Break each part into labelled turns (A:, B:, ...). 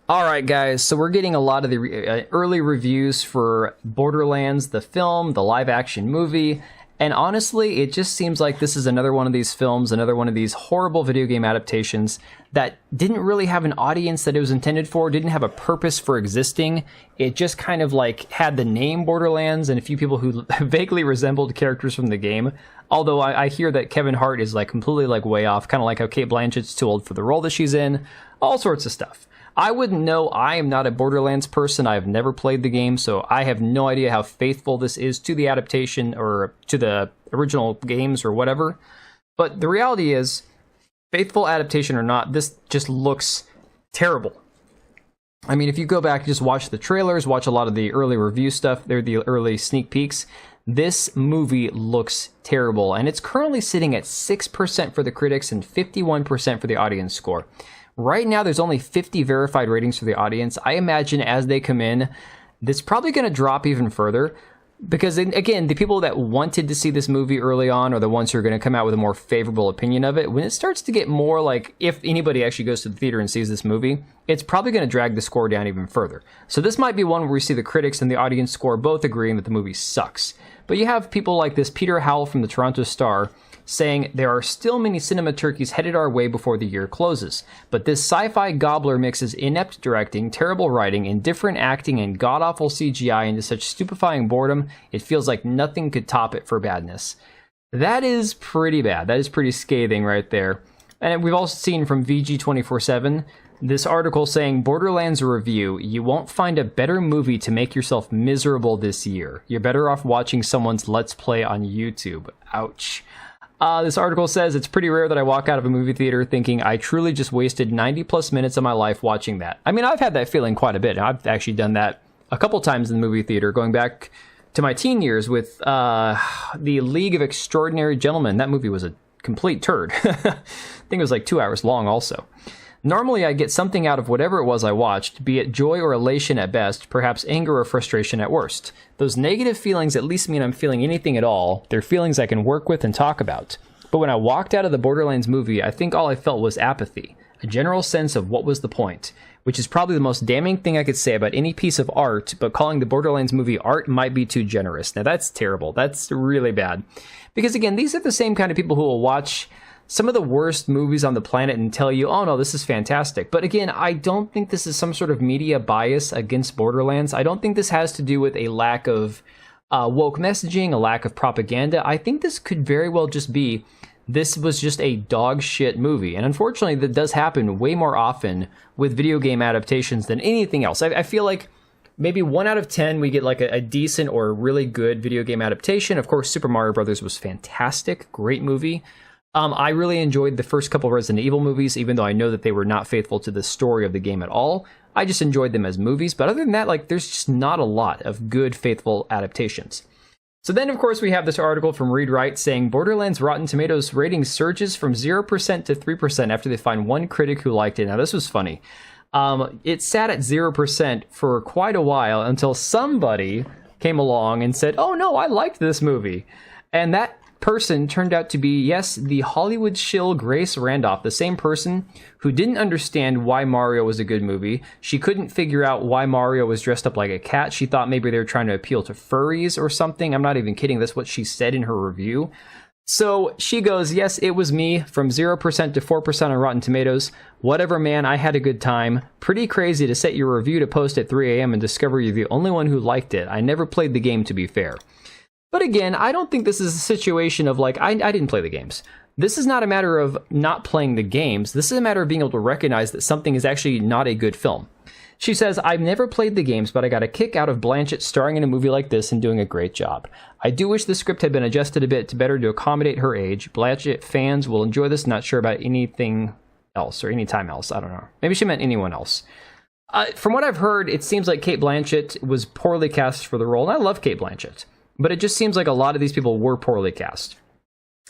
A: Alright guys, so we're getting a lot of the early reviews for Borderlands, the film, the live action movie, and honestly, it just seems like this is another one of these films, another one of these horrible video game adaptations that didn't really have an audience that it was intended for, didn't have a purpose for existing. It just kind of like had the name Borderlands and a few people who vaguely resembled characters from the game. Although I hear that Kevin Hart is like completely like way off, kind of like how Cate Blanchett's too old for the role that she's in, all sorts of stuff. I wouldn't know. I am not a Borderlands person. I have never played the game, so I have no idea how faithful this is to the adaptation or to the original games or whatever. But the reality is, faithful adaptation or not, this just looks terrible. I mean, if you go back and just watch the trailers, watch a lot of the early review stuff, they're the early sneak peeks, this movie looks terrible. And it's currently sitting at 6% for the critics and 51% for the audience score. Right now, there's only 50 verified ratings for the audience. I imagine as they come in, it's probably going to drop even further. Because, again, the people that wanted to see this movie early on are the ones who are going to come out with a more favorable opinion of it. When it starts to get more like, if anybody actually goes to the theater and sees this movie, it's probably going to drag the score down even further. So this might be one where we see the critics and the audience score both agreeing that the movie sucks. But you have people like this Peter Howell from the Toronto Star saying there are still many cinema turkeys headed our way before the year closes, but this sci-fi gobbler mixes inept directing, terrible writing, indifferent acting, and god-awful CGI into such stupefying boredom, it feels like nothing could top it for badness. That is pretty bad. That is pretty scathing right there. And we've also seen from VG247 this article saying, Borderlands Review, you won't find a better movie to make yourself miserable this year. You're better off watching someone's Let's Play on YouTube. Ouch. This article says, it's pretty rare that I walk out of a movie theater thinking I truly just wasted 90 plus minutes of my life watching that. I mean, I've had that feeling quite a bit. I've actually done that a couple times in the movie theater, going back to my teen years with the League of Extraordinary Gentlemen. That movie was a complete turd. I think it was like 2 hours long also. Normally, I get something out of whatever it was I watched, be it joy or elation at best, perhaps anger or frustration at worst. Those negative feelings at least mean I'm feeling anything at all. They're feelings I can work with and talk about. But when I walked out of the Borderlands movie, I think all I felt was apathy, a general sense of what was the point, which is probably the most damning thing I could say about any piece of art, but calling the Borderlands movie art might be too generous. Now that's terrible. That's really bad. Because again, these are the same kind of people who will watch some of the worst movies on the planet and tell you, oh no, this is fantastic. But again, I don't think this is some sort of media bias against Borderlands. I don't think this has to do with a lack of woke messaging, a lack of propaganda. I think this could very well just be, this was just a dog shit movie. And unfortunately, that does happen way more often with video game adaptations than anything else. I feel like maybe 1 out of 10, we get like a decent or really good video game adaptation. Of course, Super Mario Brothers was fantastic, great movie. I really enjoyed the first couple Resident Evil movies, even though I know that they were not faithful to the story of the game at all. I just enjoyed them as movies, but other than that, like, there's just not a lot of good, faithful adaptations. So then, of course, we have this article from Read Write saying Borderlands Rotten Tomatoes rating surges from 0% to 3% after they find one critic who liked it. Now, this was funny. It sat at 0% for quite a while until somebody came along and said, oh no, I liked this movie. And that person turned out to be, yes, the Hollywood Shill Grace Randolph, the same person who didn't understand why Mario was a good movie. She couldn't figure out why Mario was dressed up like a cat. She thought maybe they were trying to appeal to furries or something. I'm not even kidding. That's what she said in her review. So she goes, yes, it was me, from 0% to 4% on Rotten Tomatoes. Whatever, man, I had a good time. Pretty crazy to set your review to post at 3 a.m. and discover you're the only one who liked it. I never played the game, to be fair. But again, I don't think this is a situation of like, I didn't play the games. This is not a matter of not playing the games. This is a matter of being able to recognize that something is actually not a good film. She says, I've never played the games, but I got a kick out of Blanchett starring in a movie like this and doing a great job. I do wish the script had been adjusted a bit to better to accommodate her age. Blanchett fans will enjoy this, not sure about anything else or any time else. I don't know. Maybe she meant anyone else. From what I've heard, it seems like Cate Blanchett was poorly cast for the role, and I love Cate Blanchett. But it just seems like a lot of these people were poorly cast.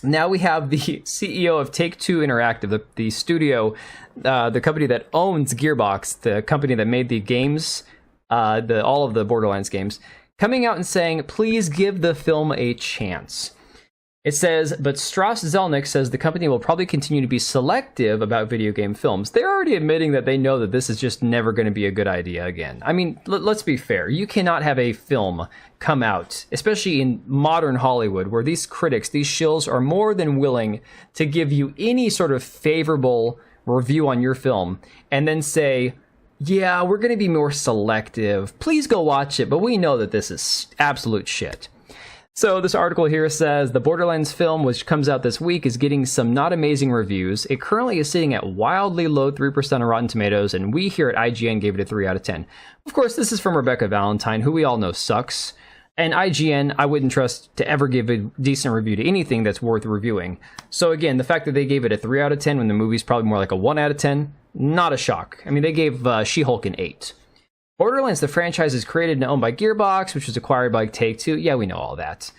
A: Now we have the CEO of Take-Two Interactive, the studio, the company that owns Gearbox, the company that made the games, all of the Borderlands games, coming out and saying, please give the film a chance. It says, but Strauss Zelnick says the company will probably continue to be selective about video game films. They're already admitting that they know that this is just never going to be a good idea again. I mean, let's be fair. You cannot have a film come out, especially in modern Hollywood, where these critics, these shills, are more than willing to give you any sort of favorable review on your film and then say, yeah, we're going to be more selective. Please go watch it, but we know that this is absolute shit. So this article here says the Borderlands film, which comes out this week, is getting some not amazing reviews. It currently is sitting at wildly low 3% on Rotten Tomatoes, and we here at IGN gave it a 3 out of 10. Of course, this is from Rebecca Valentine, who we all know sucks. And IGN, I wouldn't trust to ever give a decent review to anything that's worth reviewing. So again, the fact that they gave it a 3 out of 10 when the movie's probably more like a 1 out of 10, not a shock. I mean, they gave She-Hulk an 8. Borderlands, the franchise, is created and owned by Gearbox, which was acquired by Take-Two. Yeah, we know all that.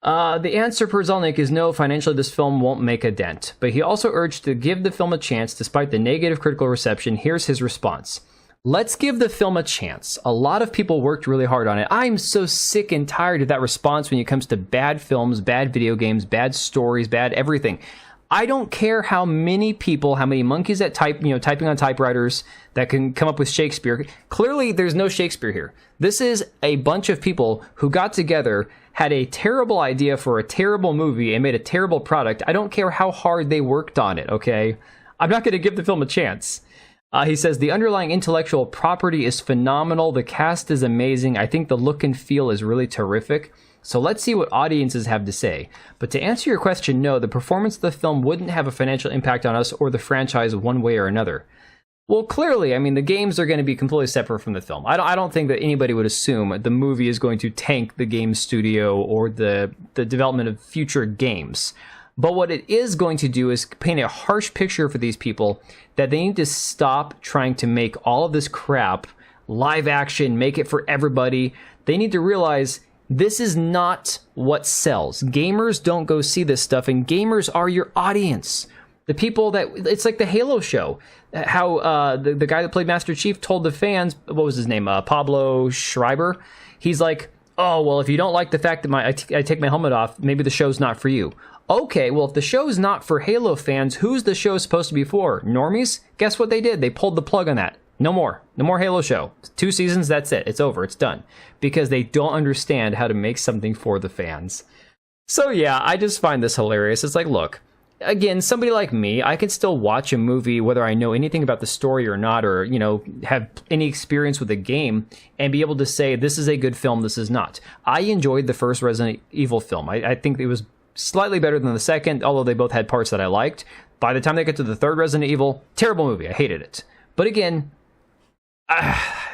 A: The answer per Zelnick is no, financially this film won't make a dent. But he also urged to give the film a chance despite the negative critical reception. Here's his response. Let's give the film a chance. A lot of people worked really hard on it. I'm so sick and tired of that response when it comes to bad films, bad video games, bad stories, bad everything. I don't care how many people, how many monkeys that typing on typewriters that can come up with Shakespeare. Clearly, there's no Shakespeare here. This is a bunch of people who got together, had a terrible idea for a terrible movie, and made a terrible product. I don't care how hard they worked on it, okay? I'm not going to give the film a chance. He says, the underlying intellectual property is phenomenal. The cast is amazing. I think the look and feel is really terrific. So let's see what audiences have to say. But to answer your question, no, the performance of the film wouldn't have a financial impact on us or the franchise one way or another. Well, clearly, I mean, the games are going to be completely separate from the film. I don't think that anybody would assume the movie is going to tank the game studio or the development of future games. But what it is going to do is paint a harsh picture for these people that they need to stop trying to make all of this crap live action, make it for everybody. They need to realize this is not what sells. Gamers don't go see this stuff, and gamers are your audience. The people that, it's like the Halo show. How the guy that played Master Chief told the fans, what was his name? Pablo Schreiber. He's like, oh, well, if you don't like the fact that I take my helmet off, maybe the show's not for you. Okay, well, if the show's not for Halo fans, who's the show supposed to be for? Normies? Guess what they did? They pulled the plug on that. No more. No more Halo show. 2 seasons, that's it. It's over. It's done. Because they don't understand how to make something for the fans. So yeah, I just find this hilarious. It's like, look, again, somebody like me, I can still watch a movie whether I know anything about the story or not, or, have any experience with the game, and be able to say, this is a good film, this is not. I enjoyed the first Resident Evil film. I think it was slightly better than the second, although they both had parts that I liked. By the time they get to the third Resident Evil, terrible movie. I hated it. But again,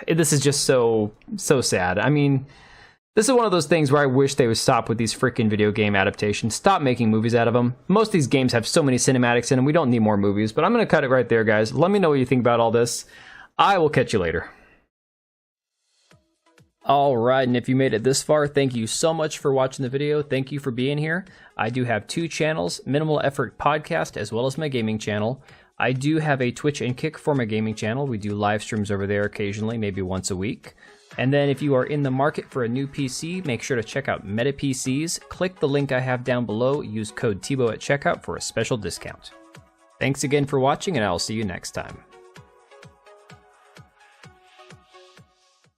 A: this is just so sad. I mean, this is one of those things where I wish they would stop with these freaking video game adaptations. Stop making movies out of them. Most of these games have so many cinematics in them, we don't need more movies. But I'm going to cut it right there, guys. Let me know what you think about all this. I will catch you later. All right, and if you made it this far, thank you so much for watching the video. Thank you for being here. I do have 2 channels, Minimal Effort Podcast, as well as my gaming channel. I do have a Twitch and Kick for my gaming channel. We do live streams over there occasionally, maybe once a week. And then if you are in the market for a new PC, make sure to check out Meta PCs. Click the link I have down below. Use code TBO at checkout for a special discount. Thanks again for watching, and I'll see you next time.